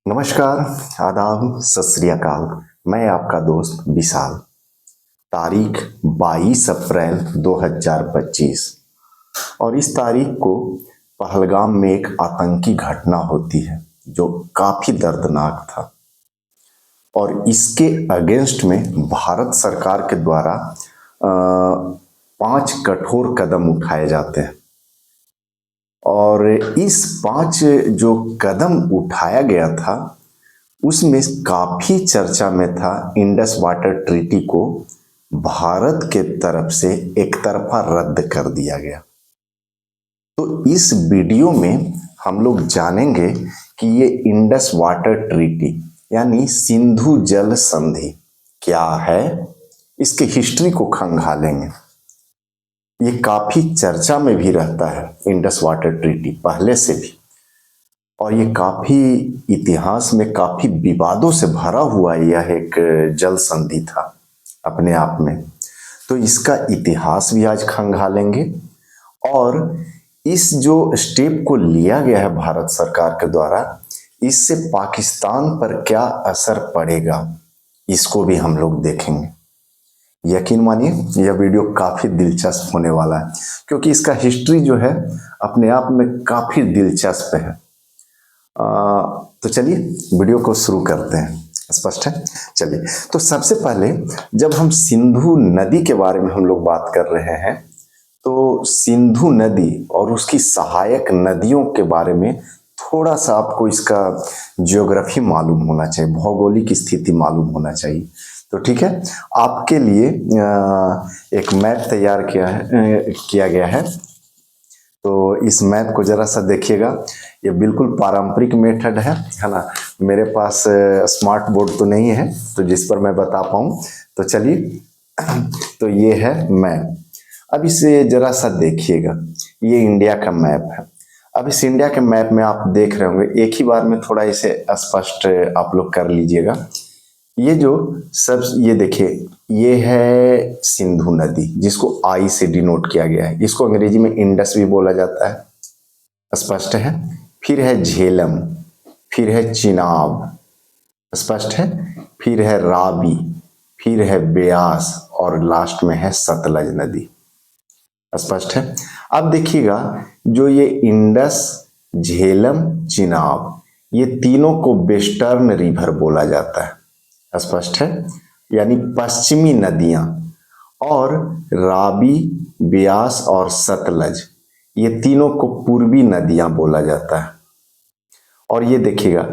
नमस्कार, आदाब, सत श्री अकाल। मैं आपका दोस्त विशाल। तारीख 22 अप्रैल 2025 और इस तारीख को पहलगाम में एक आतंकी घटना होती है जो काफी दर्दनाक था और इसके अगेंस्ट में भारत सरकार के द्वारा 5 कठोर कदम उठाए जाते हैं। और इस 5 जो कदम उठाया गया था उसमें काफी चर्चा में था इंडस वाटर ट्रीटी को भारत के तरफ से एक तरफा रद्द कर दिया गया। तो इस वीडियो में हम लोग जानेंगे कि ये इंडस वाटर ट्रीटी यानी सिंधु जल संधि क्या है, इसके हिस्ट्री को खंगालेंगे। ये काफी चर्चा में भी रहता है इंडस वाटर ट्रीटी पहले से भी, और ये काफी इतिहास में काफी विवादों से भरा हुआ यह एक जल संधि था अपने आप में। तो इसका इतिहास भी आज खंगालेंगे और इस जो स्टेप को लिया गया है भारत सरकार के द्वारा, इससे पाकिस्तान पर क्या असर पड़ेगा इसको भी हम लोग देखेंगे। यकीन मानिए यह वीडियो काफी दिलचस्प होने वाला है क्योंकि इसका हिस्ट्री जो है अपने आप में काफी दिलचस्प है। तो चलिए वीडियो को शुरू करते हैं। स्पष्ट है? चलिए, तो सबसे पहले जब हम सिंधु नदी के बारे में हम लोग बात कर रहे हैं तो सिंधु नदी और उसकी सहायक नदियों के बारे में थोड़ा सा आपको इसका ज्योग्राफी मालूम होना चाहिए, भौगोलिक स्थिति मालूम होना चाहिए। तो ठीक है, आपके लिए एक मैप तैयार किया गया है। तो इस मैप को जरा सा देखिएगा। ये बिल्कुल पारंपरिक मेथड है ना। मेरे पास स्मार्ट बोर्ड तो नहीं है तो जिस पर मैं बता पाऊँ। तो चलिए, तो ये है मैप। अब इसे जरा सा देखिएगा, ये इंडिया का मैप है। अब इस इंडिया के मैप में आप देख रहे होंगे, एक ही बार में थोड़ा इसे स्पष्ट आप लोग कर लीजिएगा। ये जो सब ये देखिए, ये है सिंधु नदी जिसको आई से डिनोट किया गया है। इसको अंग्रेजी में इंडस भी बोला जाता है, स्पष्ट है। फिर है झेलम, फिर है चिनाब, स्पष्ट है। फिर है रावी, फिर है ब्यास और लास्ट में है सतलज नदी, स्पष्ट है। अब देखिएगा, जो ये इंडस, झेलम, चिनाब, ये तीनों को वेस्टर्न रिवर बोला जाता है, स्पष्ट है, यानी पश्चिमी नदियां। और रावी, ब्यास और सतलज, ये तीनों को पूर्वी नदियां बोला जाता है। और ये देखिएगा,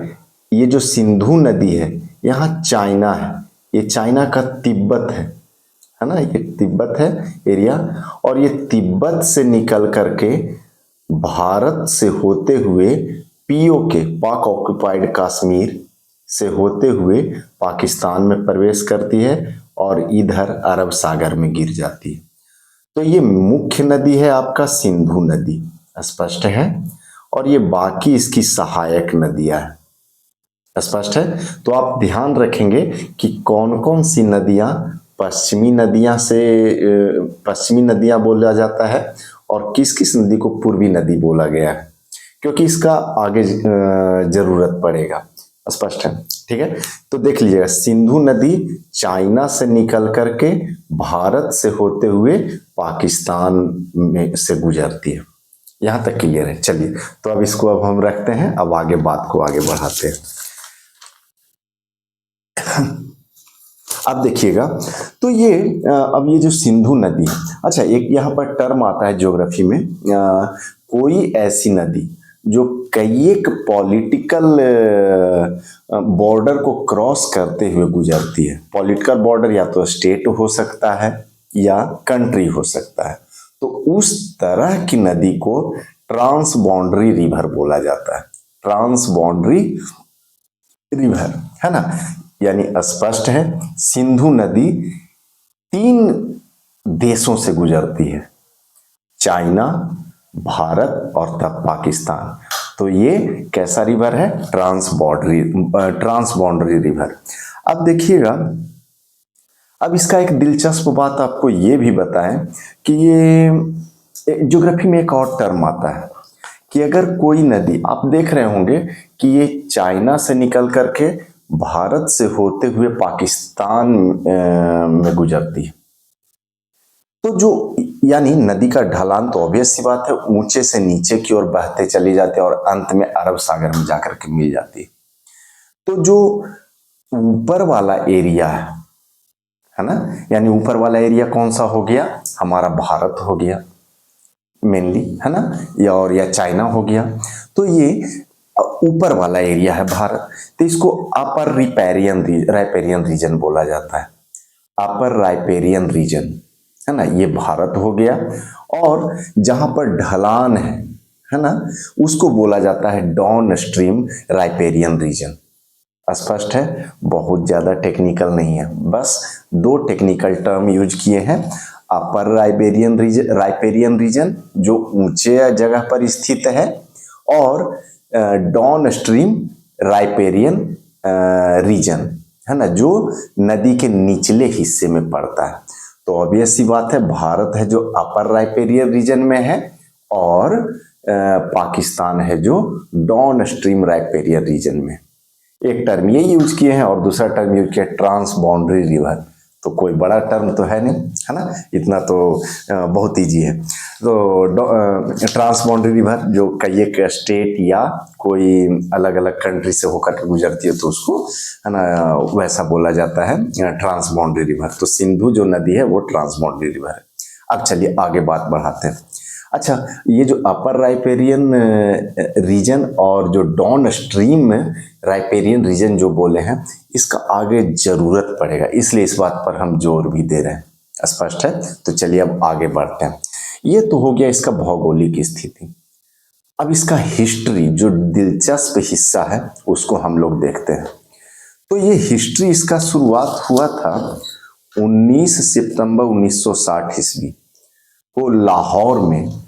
ये जो सिंधु नदी है यहाँ चाइना है, ये चाइना का तिब्बत है ना, ये तिब्बत है एरिया। और ये तिब्बत से निकल करके भारत से होते हुए पीओके, पाक ऑक्युपाइड कश्मीर से होते हुए पाकिस्तान में प्रवेश करती है और इधर अरब सागर में गिर जाती है। तो ये मुख्य नदी है आपका सिंधु नदी, स्पष्ट है। और ये बाकी इसकी सहायक नदियां हैं, स्पष्ट है। तो आप ध्यान रखेंगे कि कौन कौन सी नदियां पश्चिमी नदियां बोला जाता है और किस किस नदी को पूर्वी नदी बोला गया है, क्योंकि इसका आगे जरूरत पड़ेगा, स्पष्ट है। ठीक है, तो देख लीजिएगा, सिंधु नदी चाइना से निकल करके भारत से होते हुए पाकिस्तान में से गुजरती है। यहां तक क्लियर है। चलिए, तो अब इसको अब हम रखते हैं, अब आगे बात को आगे बढ़ाते हैं। अब देखिएगा, तो ये अब ये जो सिंधु नदी, अच्छा एक यहाँ पर टर्म आता है ज्योग्राफी में, कोई ऐसी नदी जो कई एक पॉलिटिकल बॉर्डर को क्रॉस करते हुए गुजरती है। पॉलिटिकल बॉर्डर या तो स्टेट हो सकता है या कंट्री हो सकता है। तो उस तरह की नदी को ट्रांस बाउंड्री रिवर बोला जाता है, ट्रांस बाउंड्री रिवर, है ना। यानी स्पष्ट है, सिंधु नदी 3 देशों से गुजरती है, चाइना, भारत और तब पाकिस्तान। तो ये कैसा रिवर है? Trans boundary river. अब देखिएगा, अब इसका एक दिलचस्प बात आपको ये भी बताएं कि ये ज्योग्राफी में एक और टर्म आता है कि अगर कोई नदी, आप देख रहे होंगे कि ये चाइना से निकल करके भारत से होते हुए पाकिस्तान में गुजरती है, तो जो यानी नदी का ढलान तो ऑब्वियस सी बात है, ऊंचे से नीचे की ओर बहते चली जाती है और अंत में अरब सागर में जाकर के मिल जाती है। तो जो ऊपर वाला एरिया है ना, यानी ऊपर वाला एरिया कौन सा हो गया, हमारा भारत हो गया मेनली, है ना, या चाइना हो गया। तो ये ऊपर वाला एरिया है भारत, तो इसको अपर राइपेरियन रीजन बोला जाता है। अपर राइपेरियन रीजन, है ना, ये भारत हो गया। और जहां पर ढलान है ना, उसको बोला जाता है डाउन स्ट्रीम राइपेरियन रीजन। स्पष्ट है, बहुत ज्यादा टेक्निकल नहीं है, बस दो टेक्निकल टर्म यूज किए हैं। अपर राइपेरियन रीजन जो ऊंचे जगह पर स्थित है, और डाउन स्ट्रीम राइपेरियन रीजन, है ना, जो नदी के निचले हिस्से में पड़ता है। तो ऑब्वियस सी बात है, भारत है जो अपर राइपेरियन रीजन में है, और पाकिस्तान है जो डाउन स्ट्रीम राइपेरियन रीजन में। एक टर्म ये यूज किए हैं और दूसरा टर्म यूज किया ट्रांस बाउंड्री रिवर। तो कोई बड़ा टर्म तो है नहीं, है ना, इतना तो बहुत ईजी है। तो ट्रांस बाउंड्री रिवर जो कई एक स्टेट या कोई अलग अलग कंट्री से होकर गुजरती है, तो उसको, है ना, वैसा बोला जाता है ट्रांस बाउंड्री रिवर। तो सिंधु जो नदी है वो ट्रांस बाउंड्री रिवर है। अब चलिए आगे बात बढ़ाते हैं। अच्छा, ये जो अपर राइपेरियन रीजन और जो डाउन स्ट्रीम राइपेरियन रीजन जो बोले हैं, इसका आगे जरूरत पड़ेगा, इसलिए इस बात पर हम जोर भी दे रहे हैं। स्पष्ट है, तो चलिए अब आगे बढ़ते हैं। ये तो हो गया इसका भौगोलिक स्थिति। अब इसका हिस्ट्री, जो दिलचस्प हिस्सा है, उसको हम लोग देखते हैं। तो ये हिस्ट्री, इसका शुरुआत हुआ था 19 सितंबर 1960 ईस्वी को लाहौर में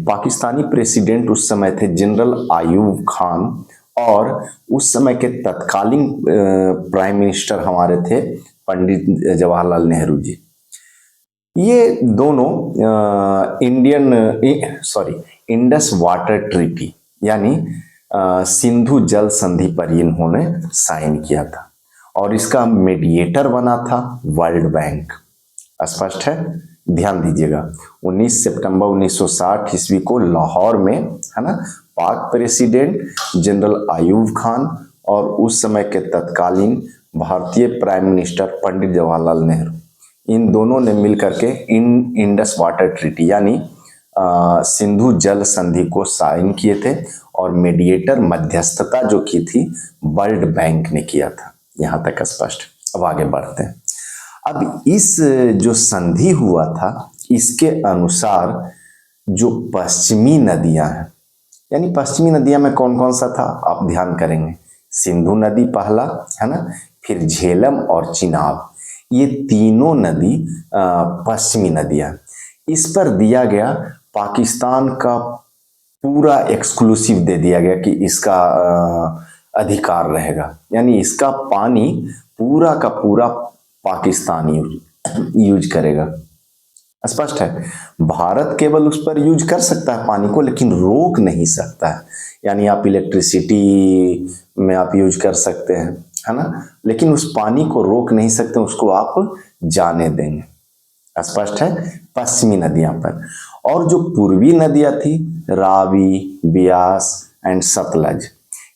पाकिस्तानी प्रेसिडेंट उस समय थे जनरल आयूब खान, और उस समय के तत्कालीन प्राइम मिनिस्टर हमारे थे पंडित जवाहरलाल नेहरू जी। ये दोनों इंडस वाटर ट्रीटी यानी सिंधु जल संधि पर इन्होंने साइन किया था, और इसका मीडिएटर बना था वर्ल्ड बैंक। स्पष्ट है, ध्यान दीजिएगा। 19 सितंबर 1960 ईस्वी को लाहौर में, है ना, पाक प्रेसिडेंट जनरल आयूब खान और उस समय के तत्कालीन भारतीय प्राइम मिनिस्टर पंडित जवाहरलाल नेहरू, इन दोनों ने मिलकर के इंडस वाटर ट्रीटी यानी सिंधु जल संधि को साइन किए थे, और मीडिएटर मध्यस्थता जो की थी वर्ल्ड बैंक ने किया था। यहां तक स्पष्ट। अब आगे बढ़ते हैं। अब इस जो संधि हुआ था, इसके अनुसार जो पश्चिमी नदियां हैं, यानी पश्चिमी नदियां में कौन कौन सा था आप ध्यान करेंगे, सिंधु नदी पहला, है ना, फिर झेलम और चिनाब, ये तीनों नदी पश्चिमी नदियां। इस पर दिया गया पाकिस्तान का पूरा एक्सक्लूसिव दे दिया गया कि इसका अधिकार रहेगा, यानी इसका पानी पूरा का पूरा पाकिस्तान यूज करेगा। स्पष्ट है, भारत केवल उस पर यूज कर सकता है पानी को, लेकिन रोक नहीं सकता है। यानी आप इलेक्ट्रिसिटी में आप यूज कर सकते हैं, है ना, लेकिन उस पानी को रोक नहीं सकते, उसको आप जाने देंगे। स्पष्ट है, पश्चिमी नदियां पर। और जो पूर्वी नदियां थी, रावी, ब्यास एंड सतलज,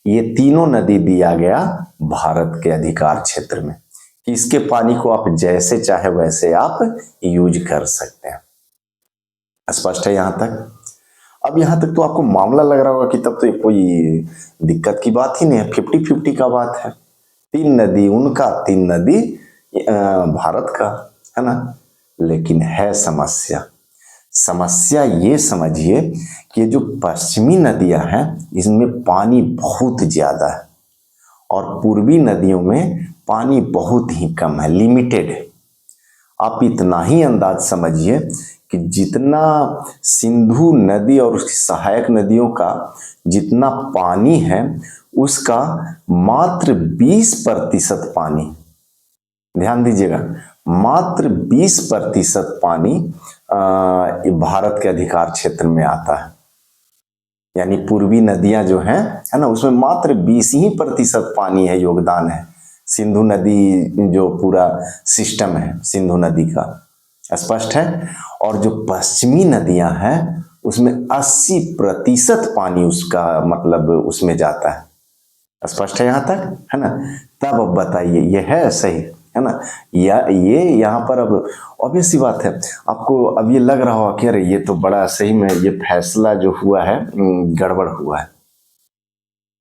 ये तीनों नदी दिया गया भारत के अधिकार क्षेत्र में, कि इसके पानी को आप जैसे चाहे वैसे आप यूज कर सकते हैं। स्पष्ट है यहां तक। अब यहां तक तो आपको मामला लग रहा होगा कि तब तो ये कोई दिक्कत की बात ही नहीं है, 50-50 का बात है, 3 नदी उनका, 3 नदी भारत का, है ना। लेकिन है समस्या ये समझिए कि जो पश्चिमी नदियां हैं, इसमें पानी बहुत ज्यादा है, और पूर्वी नदियों में पानी बहुत ही कम है, लिमिटेड है। आप इतना ही अंदाज समझिए कि जितना सिंधु नदी और उसकी सहायक नदियों का जितना पानी है, उसका मात्र 20% पानी, ध्यान दीजिएगा, मात्र 20% पानी भारत के अधिकार क्षेत्र में आता है। यानी पूर्वी नदियां जो हैं, है ना, उसमें मात्र 20% पानी है, योगदान है। सिंधु नदी जो पूरा सिस्टम है सिंधु नदी का, स्पष्ट है। और जो पश्चिमी नदियां हैं उसमें 80% पानी उसका मतलब उसमें जाता है। स्पष्ट है यहाँ तक, है ना। तब अब बताइए ये है सही, है ना, या ये यहाँ पर अब ऑब्वियस सी बात है, आपको अब ये लग रहा हो कि अरे ये तो बड़ा सही में ये फैसला जो हुआ है गड़बड़ हुआ है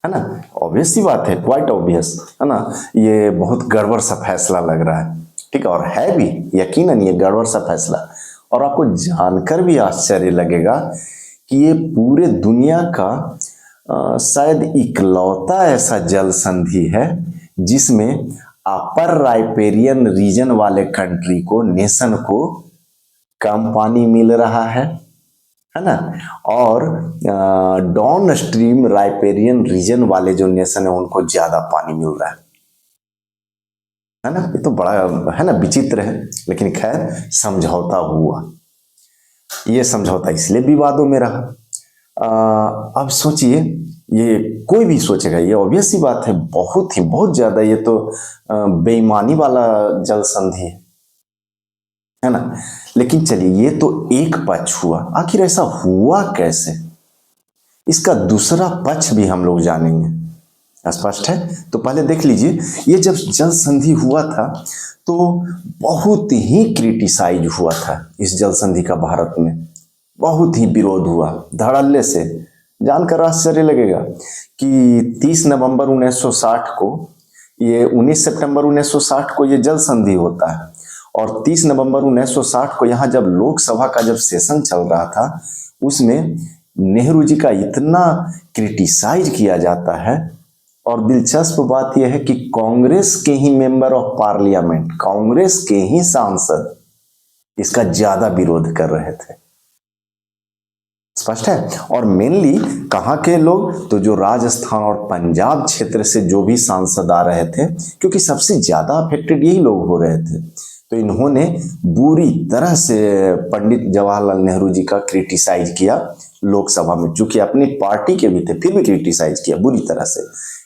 ना। ऑब्वियस सी बात है, क्वाइट ऑब्वियस, है ना, ये बहुत गड़बड़ सा फैसला लग रहा है, ठीक है, और है भी यकीनन ये गड़बड़ सा फैसला। और आपको जानकर भी आश्चर्य लगेगा कि ये पूरे दुनिया का शायद इकलौता ऐसा जल संधि है जिसमें अपर राइपेरियन रीजन वाले कंट्री को, नेशन को कम पानी मिल रहा है ना, और डाउन स्ट्रीम राइपेरियन रीजन वाले जो नेशन है उनको ज्यादा पानी मिल रहा है ना। ये तो बड़ा है ना विचित्र है, लेकिन खैर समझौता हुआ। ये समझौता इसलिए विवादों में रहा। अब सोचिए, ये कोई भी सोचेगा, ये ऑब्वियस सी बात है, बहुत ज्यादा ये तो बेईमानी वाला जल संधि है ना। लेकिन चलिए, ये तो एक पक्ष हुआ, आखिर ऐसा हुआ कैसे, इसका दूसरा पक्ष भी हम लोग जानेंगे। स्पष्ट है, तो पहले देख लीजिए, ये जब जल संधि हुआ था तो बहुत ही क्रिटिसाइज हुआ था इस जल संधि का भारत में, बहुत ही विरोध हुआ धड़ल्ले से। जानकर आश्चर्य लगेगा कि 30 नवंबर 1960 को, ये 19 सितंबर 1960 को ये जल संधि होता है, और 30 नवंबर 1960 को यहाँ जब लोकसभा का जब सेशन चल रहा था उसमें नेहरू जी का इतना क्रिटिसाइज किया जाता है। और दिलचस्प बात यह है कि कांग्रेस के ही मेंबर ऑफ पार्लियामेंट, कांग्रेस के ही सांसद इसका ज्यादा विरोध कर रहे थे। स्पष्ट है। और मेनली कहां के लोग, तो जो राजस्थान और पंजाब क्षेत्र से जो भी सांसद आ रहे थे, क्योंकि सबसे ज्यादा अफेक्टेड यही लोग हो रहे थे, तो इन्होंने बुरी तरह से पंडित जवाहरलाल नेहरू जी का क्रिटिसाइज किया लोकसभा में, चूंकि अपनी पार्टी के भी थे फिर भी क्रिटिसाइज किया बुरी तरह से।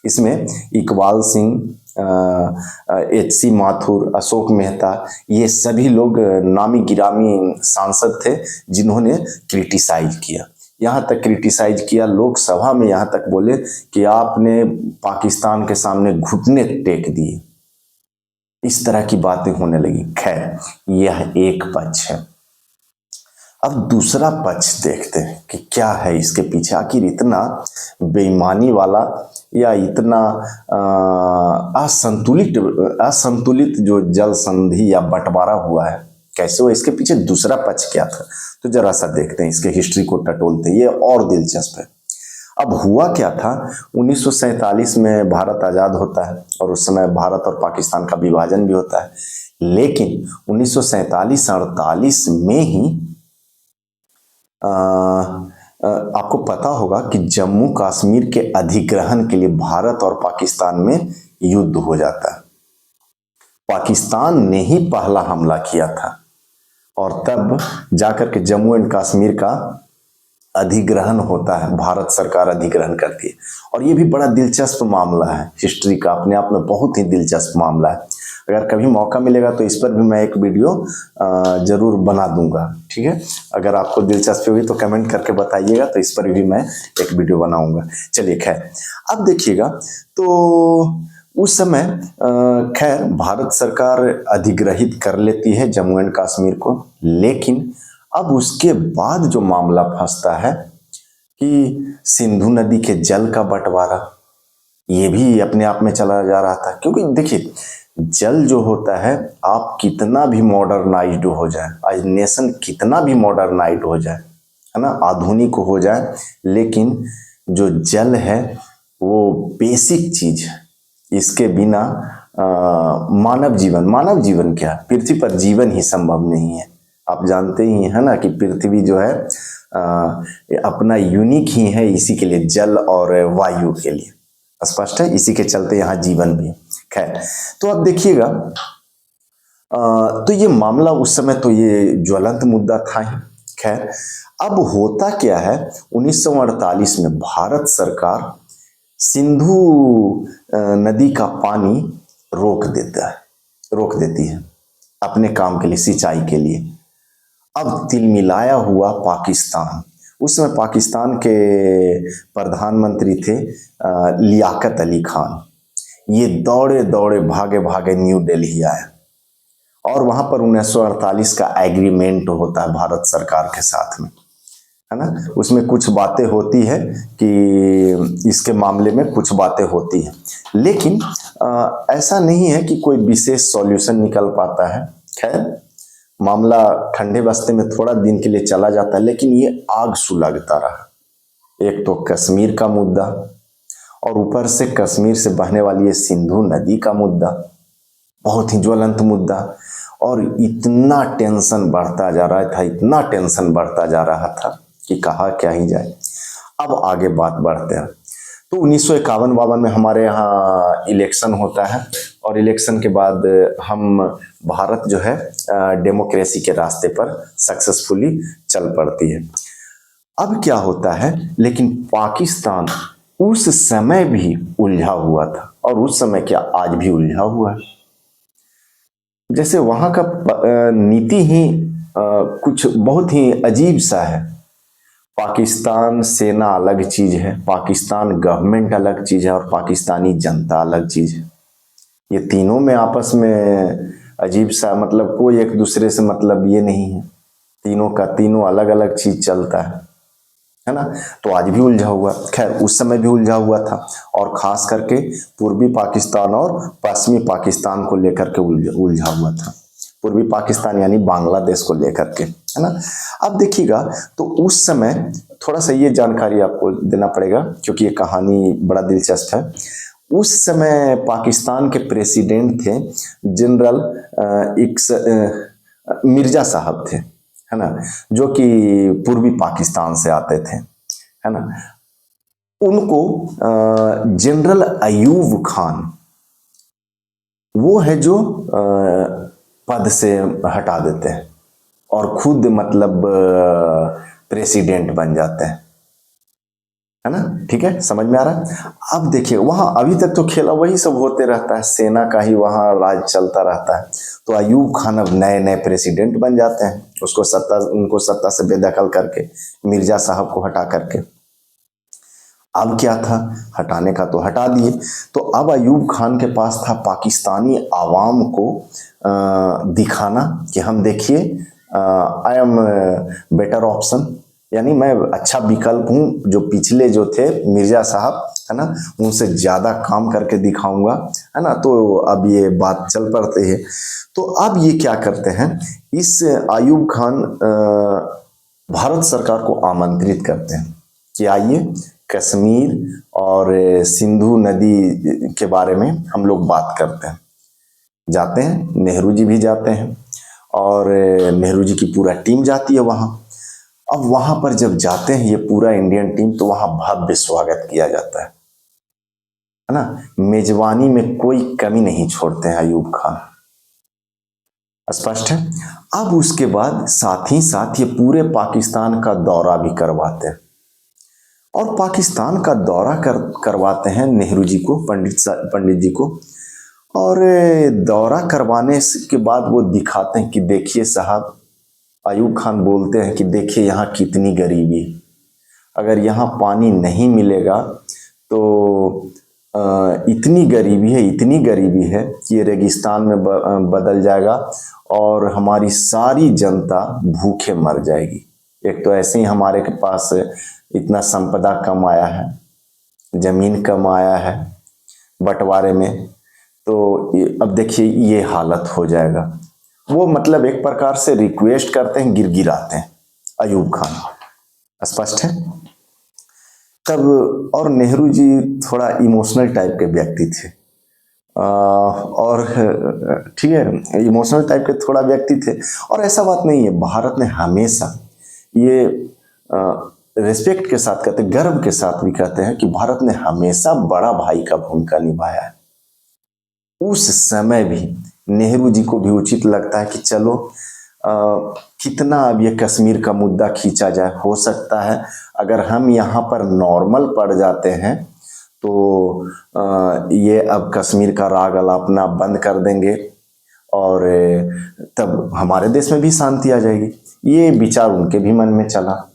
इसमें इकबाल सिंह, HC माथुर, अशोक मेहता, ये सभी लोग नामी गिरामी सांसद थे जिन्होंने क्रिटिसाइज किया। यहाँ तक क्रिटिसाइज किया लोकसभा में, यहाँ तक बोले कि आपने पाकिस्तान के सामने घुटने टेक दिए, इस तरह की बातें होने लगी। खैर, यह एक पक्ष है। अब दूसरा पक्ष देखते हैं कि क्या है इसके पीछे, आखिर इतना बेईमानी वाला या इतना असंतुलित जो जल संधि या बंटवारा हुआ है, कैसे हुआ, इसके पीछे दूसरा पक्ष क्या था। तो जरा सा देखते हैं, इसके हिस्ट्री को टटोलते हैं, ये और दिलचस्प है। अब हुआ क्या था, 1947 में भारत आजाद होता है और उस समय भारत और पाकिस्तान का विभाजन भी होता है। लेकिन 1947-48 में ही आपको पता होगा कि जम्मू कश्मीर के अधिग्रहण के लिए भारत और पाकिस्तान में युद्ध हो जाता है। पाकिस्तान ने ही पहला हमला किया था और तब जाकर के जम्मू एंड कश्मीर का अधिग्रहण होता है, भारत सरकार अधिग्रहण करती है। और ये भी बड़ा दिलचस्प मामला है, हिस्ट्री का अपने आप में बहुत ही दिलचस्प मामला है। अगर कभी मौका मिलेगा तो इस पर भी मैं एक वीडियो जरूर बना दूंगा, ठीक है। अगर आपको दिलचस्पी होगी तो कमेंट करके बताइएगा, तो इस पर भी मैं एक वीडियो बनाऊंगा। चलिए खैर, अब देखिएगा, तो उस समय खैर भारत सरकार अधिग्रहित कर लेती है जम्मू एंड कश्मीर को। लेकिन अब उसके बाद जो मामला फंसता है कि सिंधु नदी के जल का बंटवारा, ये भी अपने आप में चला जा रहा था। क्योंकि देखिए, जल जो होता है, आप कितना भी मॉडर्नाइज्ड हो जाए, आज नेशन कितना भी मॉडर्नाइज्ड हो जाए, है ना, आधुनिक हो जाए, लेकिन जो जल है वो बेसिक चीज है। इसके बिना मानव जीवन क्या, पृथ्वी पर जीवन ही संभव नहीं है। आप जानते ही हैं ना कि पृथ्वी जो है अपना यूनिक ही है इसी के लिए, जल और वायु के लिए। स्पष्ट है, इसी के चलते यहाँ जीवन भी है। खैर, तो अब देखिएगा, तो ये मामला उस समय तो ये ज्वलंत मुद्दा था ही। खैर, अब होता क्या है, 1948 में भारत सरकार सिंधु नदी का पानी रोक देती है अपने काम के लिए, सिंचाई के लिए। अब तिलमिलाया हुआ पाकिस्तान, उस समय पाकिस्तान के प्रधानमंत्री थे लियाकत अली खान। ये दौड़े दौड़े भागे भागे न्यू दिल्ली आए और वहां पर 1948 का एग्रीमेंट होता है भारत सरकार के साथ में, है ना। उसमें कुछ बातें होती है कि इसके मामले में कुछ बातें होती है, लेकिन ऐसा नहीं है कि कोई विशेष सॉल्यूशन निकल पाता है। खैर, मामला ठंडे बस्ते में थोड़ा दिन के लिए चला जाता है, लेकिन ये आग सुलगता रहा। एक तो कश्मीर का मुद्दा और ऊपर से कश्मीर से बहने वाली ये सिंधु नदी का मुद्दा, बहुत ही ज्वलंत मुद्दा। और इतना टेंशन बढ़ता जा रहा था, इतना टेंशन बढ़ता जा रहा था कि कहा क्या ही जाए। अब आगे बात बढ़ते हैं तो 1951-52 में हमारे यहाँ इलेक्शन होता है और इलेक्शन के बाद हम भारत जो है डेमोक्रेसी के रास्ते पर सक्सेसफुली चल पड़ती है। अब क्या होता है, लेकिन पाकिस्तान उस समय भी उलझा हुआ था और उस समय क्या आज भी उलझा हुआ है। जैसे वहां का नीति ही कुछ बहुत ही अजीब सा है। पाकिस्तान सेना अलग चीज है, पाकिस्तान गवर्नमेंट अलग चीज है और पाकिस्तानी जनता अलग चीज है। ये तीनों में आपस में अजीब सा, मतलब कोई एक दूसरे से मतलब ये नहीं है, तीनों का तीनों अलग अलग चीज चलता है ना। तो आज भी उलझा हुआ, खैर उस समय भी उलझा हुआ था और खास करके पूर्वी पाकिस्तान और पश्चिमी पाकिस्तान को लेकर के उलझा हुआ था। पूर्वी पाकिस्तान यानी बांग्लादेश को लेकर के, है ना। अब देखिएगा तो उस समय थोड़ा सा ये जानकारी आपको देना पड़ेगा क्योंकि ये कहानी बड़ा दिलचस्प है। उस समय पाकिस्तान के प्रेसिडेंट थे जनरल मिर्जा साहब थे, है ना, जो कि पूर्वी पाकिस्तान से आते थे, है ना। उनको जनरल अयूब खान, वो है जो पद से हटा देते हैं और खुद मतलब प्रेसिडेंट बन जाते हैं, है ना। ठीक है, समझ में आ रहा है। अब देखिए वहां अभी तक तो खेला वही सब होते रहता है, सेना का ही वहां राज चलता रहता है। तो अयूब खान अब नए नए प्रेसिडेंट बन जाते हैं, उनको सत्ता से बेदखल करके, मिर्जा साहब को हटा करके। अब क्या था, हटाने का तो हटा दिए। तो अब अयूब खान के पास था पाकिस्तानी आवाम को दिखाना कि हम देखिए आई एम बेटर ऑप्शन, यानी मैं अच्छा विकल्प हूं, जो पिछले जो थे मिर्जा साहब, है ना, उनसे ज्यादा काम करके दिखाऊंगा, है ना। तो अब ये बात चल पड़ती है। तो अब ये क्या करते हैं, इस अयूब खान भारत सरकार को आमंत्रित करते हैं कि आइए कश्मीर और सिंधु नदी के बारे में हम लोग बात करते हैं। जाते हैं, नेहरू जी भी जाते हैं और नेहरू जी की पूरा टीम जाती है वहां। अब वहां पर जब जाते हैं ये पूरा इंडियन टीम, तो वहां भव्य स्वागत किया जाता है ना। मेजबानी में कोई कमी नहीं छोड़ते हैं अयूब खान, स्पष्ट है। अब उसके बाद साथ ही साथ ये पूरे पाकिस्तान का दौरा भी करवाते हैं और पाकिस्तान का दौरा करवाते हैं नेहरू जी को, पंडित जी को। और दौरा करवाने के बाद वो दिखाते हैं कि देखिए साहब, अयूब खान बोलते हैं कि देखिए यहाँ कितनी गरीबी है, अगर यहाँ पानी नहीं मिलेगा तो इतनी गरीबी है कि ये रेगिस्तान में बदल जाएगा और हमारी सारी जनता भूखे मर जाएगी। एक तो ऐसे ही हमारे के पास इतना संपदा कम आया है, जमीन कम आया है बंटवारे में, तो अब देखिए ये हालत हो जाएगा। वो मतलब एक प्रकार से रिक्वेस्ट करते हैं, गिराते हैं अयूब खान, स्पष्ट है। तब और नेहरू जी थोड़ा इमोशनल टाइप के व्यक्ति थे और ठीक है, इमोशनल टाइप के थोड़ा व्यक्ति थे। और ऐसा बात नहीं है, भारत ने हमेशा ये रिस्पेक्ट के साथ कहते, गर्व के साथ भी कहते हैं कि भारत ने हमेशा बड़ा भाई का भूमिका निभाया है। उस समय भी नेहरू जी को भी उचित लगता है कि चलो कितना अब ये कश्मीर का मुद्दा खींचा जाए, हो सकता है अगर हम यहाँ पर नॉर्मल पड़ जाते हैं तो ये अब कश्मीर का राग अलापना बंद कर देंगे और तब हमारे देश में भी शांति आ जाएगी। ये विचार उनके भी मन में चला,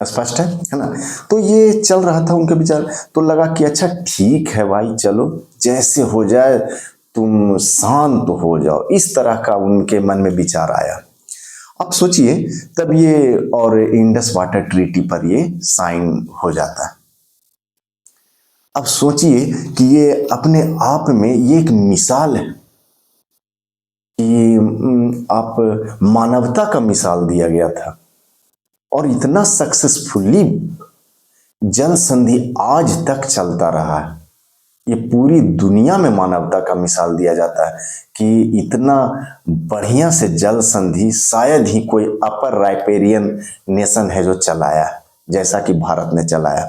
स्पष्ट है ना। तो ये चल रहा था उनके विचार, तो लगा कि अच्छा ठीक है भाई, चलो जैसे हो जाए, तुम शांत हो जाओ, इस तरह का उनके मन में विचार आया। अब सोचिए तब ये और इंडस वाटर ट्रीटी पर ये साइन हो जाता है। अब सोचिए कि ये अपने आप में ये एक मिसाल है कि आप मानवता का मिसाल दिया गया था और इतना सक्सेसफुली जल संधि आज तक चलता रहा है। ये पूरी दुनिया में मानवता का मिसाल दिया जाता है कि इतना बढ़िया से जल संधि शायद ही कोई अपर राइपेरियन नेशन है जो चलाया है जैसा कि भारत ने चलाया।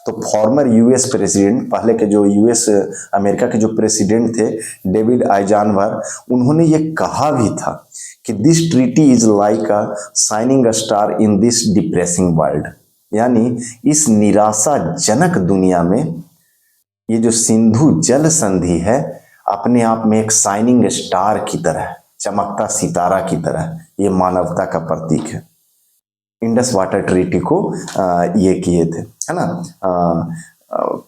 तो फॉर्मर यूएस प्रेसिडेंट, पहले के जो यूएस अमेरिका के जो प्रेसिडेंट थे डेविड आइजनबर, उन्होंने ये कहा भी था कि this treaty is like a shining star in this depressing world, यानी इस निराशाजनक दुनिया में ये जो सिंधु जल संधि है अपने आप में एक शाइनिंग स्टार की तरह, चमकता सितारा की तरह, ये मानवता का प्रतीक है। इंडस वाटर ट्रीटी को ये किए थे, है ना,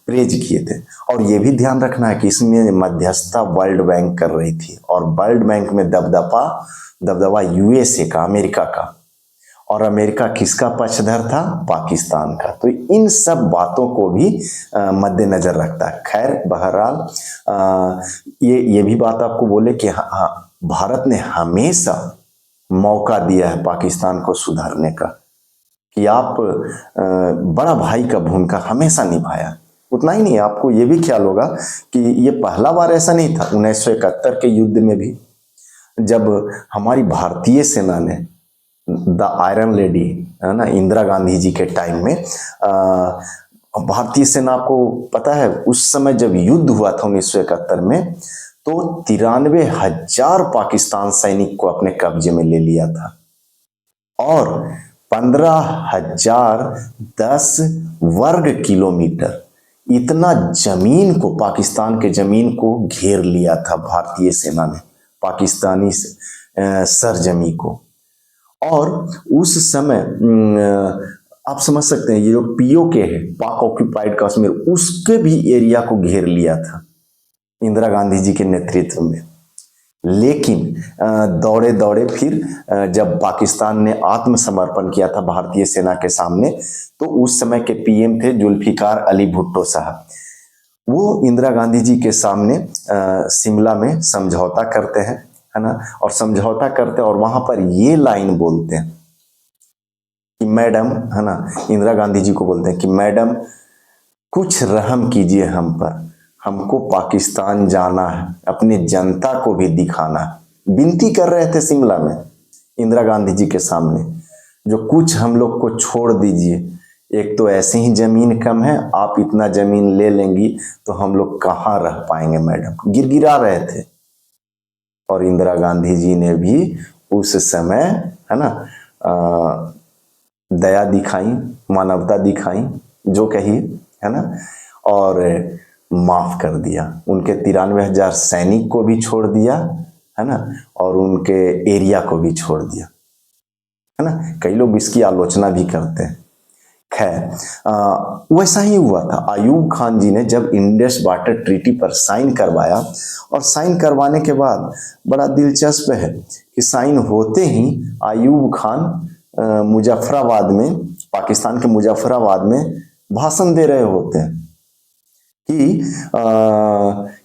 प्रेज किए थे। और ये भी ध्यान रखना है कि इसमें मध्यस्थता वर्ल्ड बैंक कर रही थी और वर्ल्ड बैंक में दबदबा यूएसए का, अमेरिका का, और अमेरिका किसका पक्षधर था? पाकिस्तान का। तो इन सब बातों को भी मद्देनजर रखता है। खैर बहरहाल ये भी बात आपको बोले कि हाँ, भारत ने हमेशा मौका दिया है पाकिस्तान को सुधारने का कि आप बड़ा भाई का भूमिका हमेशा निभाया। उतना ही नहीं, आपको ये भी ख्याल होगा कि ये पहला बार ऐसा नहीं था। 1971 के युद्ध में भी जब हमारी भारतीय सेना ने द आयरन लेडी, है ना, इंदिरा गांधी जी के टाइम में भारतीय सेना, आपको पता है उस समय जब युद्ध हुआ था 1971 में, तो 93,000 पाकिस्तान सैनिक को अपने कब्जे में ले लिया था और 15,010 वर्ग किलोमीटर इतना जमीन को, पाकिस्तान के जमीन को घेर लिया था भारतीय सेना ने, पाकिस्तानी सरजमी को। और उस समय आप समझ सकते हैं ये जो पीओके है, पाक ऑक्यूपाइड कश्मीर, उसके भी एरिया को घेर लिया था इंदिरा गांधी जी के नेतृत्व में। लेकिन दौड़े दौड़े फिर जब पाकिस्तान ने आत्मसमर्पण किया था भारतीय सेना के सामने, तो उस समय के पीएम थे जुल्फिकार अली भुट्टो साहब। वो इंदिरा गांधी जी के सामने शिमला में समझौता करते हैं, है ना, और समझौता करते हैं और वहां पर ये लाइन बोलते हैं कि मैडम, है ना, इंदिरा गांधी जी को बोलते हैं कि मैडम कुछ रहम कीजिए हम पर, हमको पाकिस्तान जाना है, अपनी जनता को भी दिखाना है। विनती कर रहे थे शिमला में इंदिरा गांधी जी के सामने, जो कुछ हम लोग को छोड़ दीजिए, एक तो ऐसे ही जमीन कम है, आप इतना जमीन ले लेंगी तो हम लोग कहाँ रह पाएंगे मैडम, गिरगिरा रहे थे। और इंदिरा गांधी जी ने भी उस समय, है ना, दया दिखाई, मानवता दिखाई, जो कहिए, है ना, और माफ कर दिया। उनके 93,000 सैनिक को भी छोड़ दिया, है ना, और उनके एरिया को भी छोड़ दिया, है ना। कई लोग इसकी आलोचना भी करते हैं। खैर वैसा ही हुआ था। अयूब खान जी ने जब इंडस वाटर ट्रीटी पर साइन करवाया, और साइन करवाने के बाद बड़ा दिलचस्प है कि साइन होते ही अयूब खान मुजफ्फराबाद में, पाकिस्तान के मुजफ्फराबाद में भाषण दे रहे होते हैं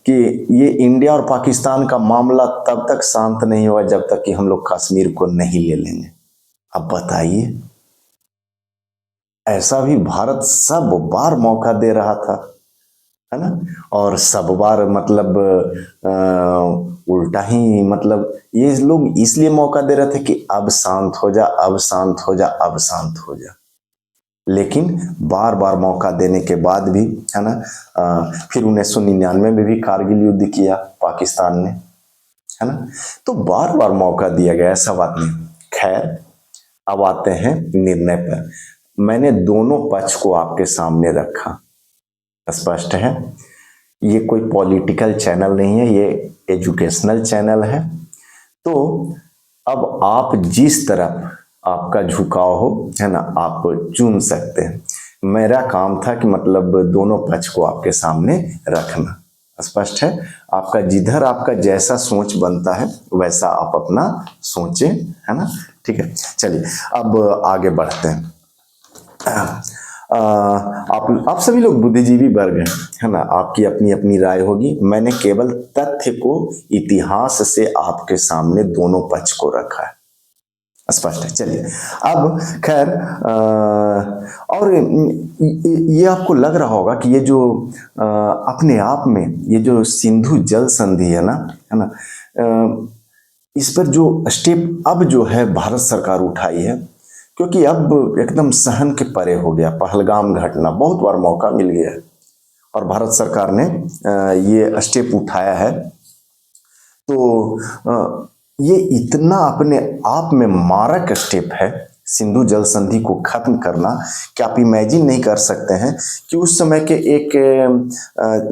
कि ये इंडिया और पाकिस्तान का मामला तब तक शांत नहीं हुआ जब तक कि हम लोग कश्मीर को नहीं ले लेंगे। अब बताइए, ऐसा भी भारत सब बार मौका दे रहा था, है ना, और सब बार मतलब उल्टा ही, मतलब ये लोग इसलिए मौका दे रहे थे कि अब शांत हो जा, अब शांत हो जा, अब शांत हो जा। लेकिन बार बार मौका देने के बाद भी, है ना, फिर 1999 में भी कारगिल युद्ध किया पाकिस्तान ने, है ना। तो बार बार मौका दिया गया, ऐसा बात नहीं। खैर, अब आते हैं निर्णय पर। मैंने दोनों पक्ष को आपके सामने रखा, स्पष्ट है। ये कोई पॉलिटिकल चैनल नहीं है, ये एजुकेशनल चैनल है। तो अब आप जिस तरफ आपका झुकाव हो, है ना, आप चुन सकते हैं। मेरा काम था कि मतलब दोनों पक्ष को आपके सामने रखना, स्पष्ट है। आपका जिधर आपका जैसा सोच बनता है वैसा आप अपना सोचें, है ना। ठीक है, चलिए अब आगे बढ़ते हैं। आप सभी लोग बुद्धिजीवी वर्ग हैं, है ना। आपकी अपनी अपनी राय होगी। मैंने केवल तथ्य को इतिहास से आपके सामने दोनों पक्ष को रखा है, स्पष्ट है। चलिए अब खैर, और ये आपको लग रहा होगा कि ये जो अपने आप में ये जो सिंधु जल संधि है ना, इस पर जो स्टेप अब जो है भारत सरकार उठाई है, क्योंकि अब एकदम सहन के परे हो गया। पहलगाम घटना, बहुत बार मौका मिल गया है और भारत सरकार ने ये स्टेप उठाया है। तो ये इतना अपने आप में मारक स्टेप है, सिंधु जल संधि को खत्म करना, कि आप इमेजिन नहीं कर सकते हैं कि उस समय के एक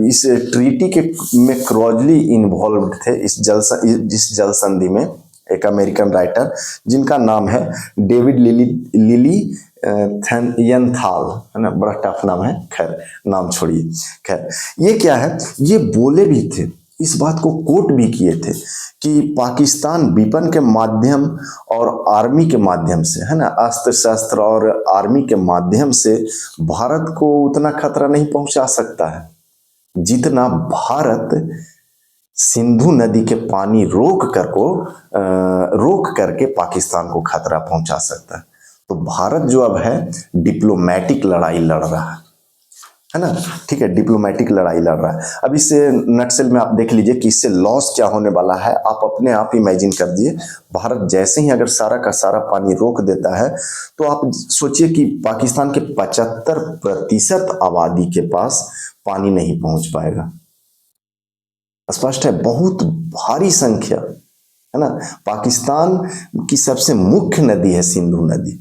इस ट्रीटी के में क्रॉजली इन्वॉल्व थे इस जल संधि में। एक अमेरिकन राइटर जिनका नाम है डेविड लिलियंथाल, है ना, बड़ा टफ नाम है, खैर नाम छोड़िए। खैर, ये क्या है, ये बोले भी थे, इस बात को कोट भी किए थे कि पाकिस्तान विपन के माध्यम और आर्मी के माध्यम से, है ना, अस्त्र शस्त्र और आर्मी के माध्यम से भारत को उतना खतरा नहीं पहुंचा सकता है जितना भारत सिंधु नदी के पानी रोक करके पाकिस्तान को खतरा पहुंचा सकता है। तो भारत जो अब है डिप्लोमेटिक लड़ाई लड़ रहा है ना। ठीक है, डिप्लोमेटिक लड़ाई लड़ रहा है। अब इस नटसेल में आप देख लीजिए कि इससे लॉस क्या होने वाला है, आप अपने आप इमेजिन कर दिए। भारत जैसे ही अगर सारा का सारा पानी रोक देता है तो आप सोचिए कि पाकिस्तान के 75% आबादी के पास पानी नहीं पहुंच पाएगा। स्पष्ट है, बहुत भारी संख्या, है ना। पाकिस्तान की सबसे मुख्य नदी है सिंधु नदी,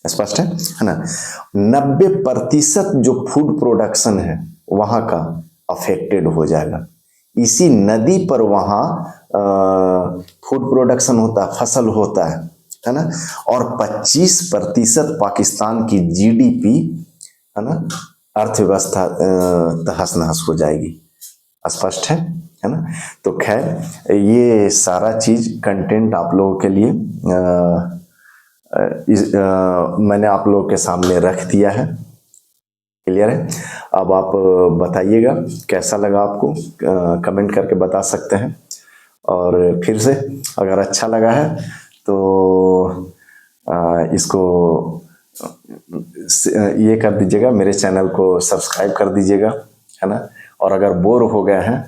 स्पष्ट है ना। 90% जो फूड प्रोडक्शन है वहां का अफेक्टेड हो जाएगा। इसी नदी पर वहां फूड प्रोडक्शन होता है, फसल होता है ना। और 25% पाकिस्तान की जीडीपी, है ना, अर्थव्यवस्था तहस नहस हो जाएगी, स्पष्ट है ना। तो खैर, ये सारा चीज कंटेंट आप लोगों के लिए मैंने आप लोगों के सामने रख दिया है, क्लियर है। अब आप बताइएगा कैसा लगा आपको, कमेंट करके बता सकते हैं। और फिर से अगर अच्छा लगा है तो इसको ये कर दीजिएगा, मेरे चैनल को सब्सक्राइब कर दीजिएगा, है ना। और अगर बोर हो गया है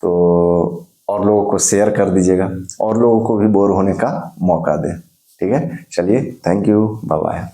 तो और लोगों को शेयर कर दीजिएगा, और लोगों को भी बोर होने का मौका दें। ठीक है, चलिए, थैंक यू, बाय बाय।